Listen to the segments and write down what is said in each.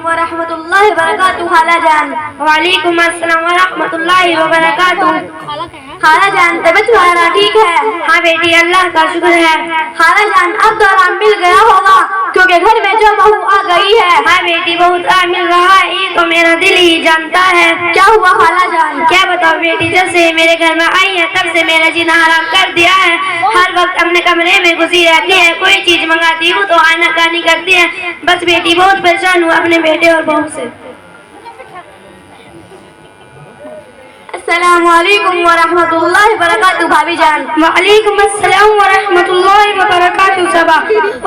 व रहमतुल्लाहि व बरकातुहू। खाला जान। वालेकुम अस्सलाम व रहमतुल्लाहि व बरकातुहू। खाला जान, तबीयत तुम्हारा ठीक है? हाँ बेटी, अल्लाह का शुक्र है। खाला जान, अब तो आराम मिल गया होगा क्योंकि घर में जो बहू आ गई है। हाँ बेटी, बहुत आराम मिल रहा है, ये तो मेरा दिल ही जानता है। क्या हुआ खाला जान? क्या बताओ बेटी, जब से मेरे घर में आई है तब से मेरा जीना हराम कर दिया है। हर वक्त अपने कमरे में घुसी रहती है, कोई चीज मंगाती हूँ तो आनाकानी करती है। बस बेटी, बहुत परेशान हूँ अपने बेटे और बहू से। अस्सलाम वालेकुम व रहमतुल्लाहि व बरकातुहू। भाभी जान। वालेकुम अस्सलाम व रहमतुल्लाहि व बरकातुहू। सबा,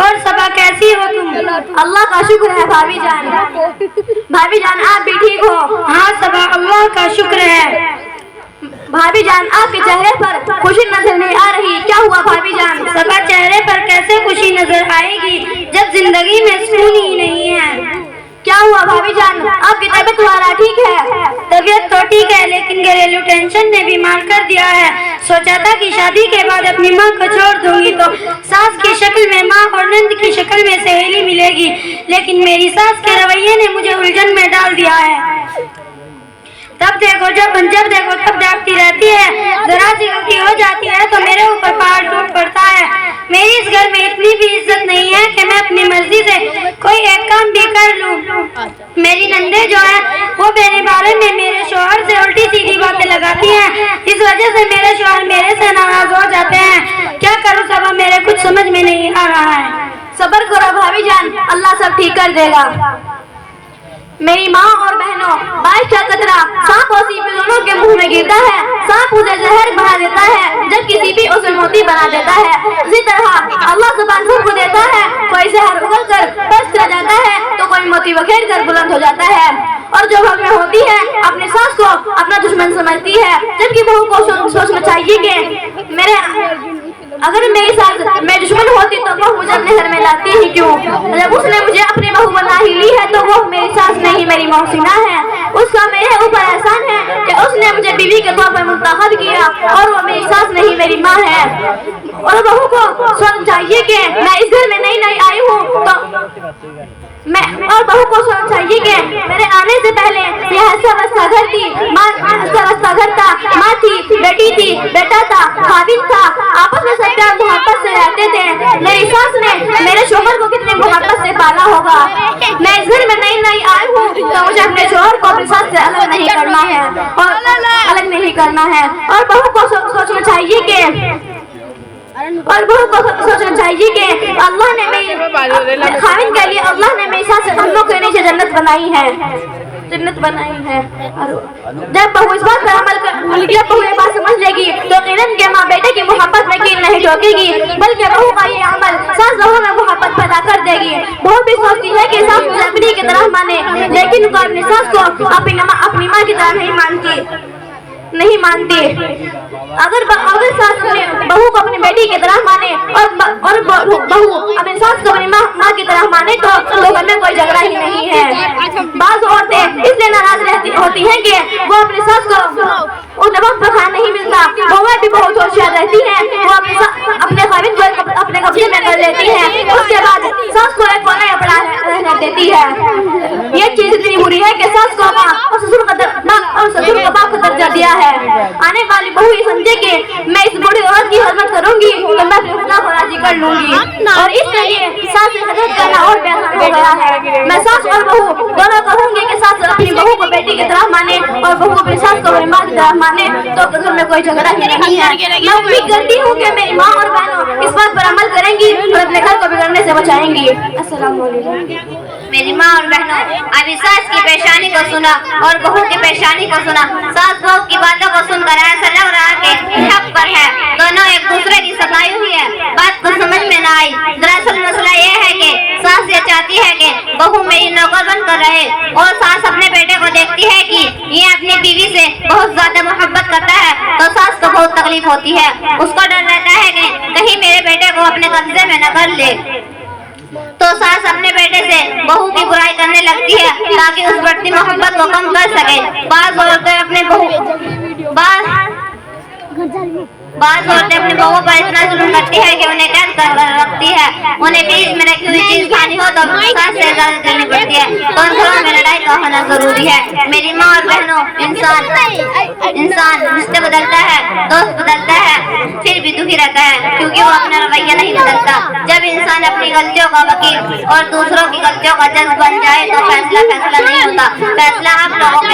और सबा कैसी हो तुम? अल्लाह का शुक्र है भाभी जान। भाभी जान, आप भी ठीक हो? हाँ सबा, अल्लाह का शुक्र है। भाभी जान, आपके चेहरे पर खुशी नजर नहीं आ रही, क्या हुआ भाभी जान? सबा, चेहरे पर कैसे खुशी नजर आएगी जब जिंदगी में सुकून ही नहीं है। क्या हुआ भाभी जान? आपकी तबीयत तुम्हारा ठीक है? तबीयत तो ठीक है, लेकिन घरेलू टेंशन ने बीमार कर दिया है। सोचा था कि शादी के बाद अपनी माँ को छोड़ दूंगी तो सास की शक्ल में माँ और नंद की शक्ल में सहेली मिलेगी, लेकिन मेरी सास के रवैये ने मुझे उलझन में डाल दिया है। तब देखो जब देखो तब डांटती रहती है, जरा सी गलती हो जाती है तो मेरे ऊपर पहाड़ टूट पड़ता है। मेरी इस घर में इतनी भी इज्जत नहीं है कि मैं अपनी मर्जी से कोई एक काम भी कर लूं। मेरी नंदे जो है वो मेरे बारे में मेरे शौहर से उल्टी सीधी बातें लगाती हैं, इस वजह से मेरे शौहर मेरे से नाराज हो जाते हैं। क्या करूं सबा, मेरे कुछ समझ में नहीं आ रहा है। सब्र करो भाभी जान, अल्लाह सब ठीक कर देगा। मेरी माँ और बहनों, बारिश का कतरा सांप और सीपी दोनों के मुंह में गिरता है। सांप उसे जहर बना देता है जबकि सीपी उसे मोती बना देता है। इसी तरह अल्लाह जुबान सबको देता है, कोई जहर उगल कर पस्त रह जाता है तो कोई मोती बखेर कर बुलंद हो जाता है। और जो घर में होती है अपनी सास को अपना दुश्मन समझती है, जबकि बहू को सोचना चाहिए कि अगर मेरी सास मेरी दुश्मन होती तो वो मुझे अपने घर में लाती ही क्यों। जब उसने मुझे अपनी बहू बना ही ली है तो वो मेरी सास नहीं मेरी मौसीना है। उसका मेरे ऊपर एहसान है कि उसने मुझे बीवी के तौर पर मुंतखब किया और वो मेरी सास नहीं मेरी माँ है। और बहू को सोचना चाहिए कि मैं इस घर में नई आई हूँ तो और बहू को सोचना चाहिए कि मेरे आने से पहले यह अवस्था घर थी, अवस्था घर था, माँ थी, बेटी थी, बेटा था, खाविंद था, आपस में सब प्यार मोहब्बत से रहते थे। मेरी सास ने मेरे शोहर को कितनी मोहब्बत से पाला होगा। मैं इस घर में नई आई हूँ तो मुझे अपने शोहर को अपनी सास से अलग नहीं करना है और बहू को सोचना चाहिए कि अल्लाह ने मेरी खाविन के लिए अल्लाह ने मेरी सास से हम लोग के नीचे जन्नत बनाई है। और जब बहू इस बात पर समझ लेगी तो किरण के माँ बेटे की मोहब्बत में कील नहीं ठोकेगी, बल्कि बहू का ये अमल सास बहू में मोहब्बत पैदा कर देगी। बहू भी सोचती है कि सास मुझे अपनी की तरह माने, लेकिन वो अपनी सास को अपनी माँ की तरह नहीं मानती। अगर सास बहू को अपनी बेटी की तरह माने और बहू अपनी सास को अपनी माँ की तरह माने तो घर में कोई झगड़ा ही नहीं है। बाज़ औरतें इसलिए नाराज होती हैं कि वो अपनी सास को उन्हें वक्त पर खाना नहीं मिलता। बहुएं भी बहुत होशियार रहती हैं, वो अपने खाविंद को अपने कब्जे में कर लेती हैं, उसके बाद सास को एक कोने में पड़ा रहने देती है। ये चीज इतनी बुरी है कि सास को माँ और ससुर को बाप का दर्जा दिया है। आने वाली बहू ये समझे कि मैं इस बूढ़ी औरत की हरमत करूंगी तो मैं अपने खुदा को राजी कर लूंगी, और इसलिए सास से हरमत करना और बेहतर हो गया है। मैं सास और बहू दोनों कहूंगी कि सास अपनी बहू को बेटी की तरह माने और बहू अपनी सास को अपनी माँ की तरह माने तो घर में कोई झगड़ा ही नहीं है। मैं उम्मीद करती हूँ कि मेरी माँ और बहनों इस बात पर अमल करेंगी और अपने घर को बिगड़ने से बचाएंगी। अस्सलाम वालेकुम। मेरी माँ और बहनों, अभी सास की परेशानी को सुना और बहू की परेशानी को सुना। सास बहू की बातों को सुनकर ऐसा लग रहा कि हक पर है, दोनों एक दूसरे की सताई हुई है। बात को समझ में न आई। दरअसल मसला ये है कि सास ये चाहती है कि बहू मेरी नौकर बनकर रहे और सास अपने बेटे को देखती है कि ये अपनी बीवी से बहुत ज्यादा मोहब्बत करता है तो सास को बहुत तकलीफ होती है। उसको डर रहता है कि कहीं मेरे बेटे को अपने कब्जे में न कर ले, तो सास अपने बेटे से बहू की बुराई करने लगती है ताकि उस बढ़ती मोहब्बत को कम कर सके। बाज़ औरतें अपने बहू पर इतना जुल्म करती है कि उन्हें कैद कर रखती है। उन्हें बीच में रखी हुई चीज खानी हो तो सास से इजाजत लेनी पड़ती है, तो उन घरों में बहुत जरूरी है। मेरी माँ और बहनों, इंसान रिश्ते बदलता है, दोस्त बदलता है, फिर भी दुखी रहता है क्योंकि वो अपना रवैया नहीं बदलता। जब इंसान अपनी गलतियों का वकील और दूसरों की गलतियों का जज बन जाए तो फैसला नहीं होता, फैसला आप लोगों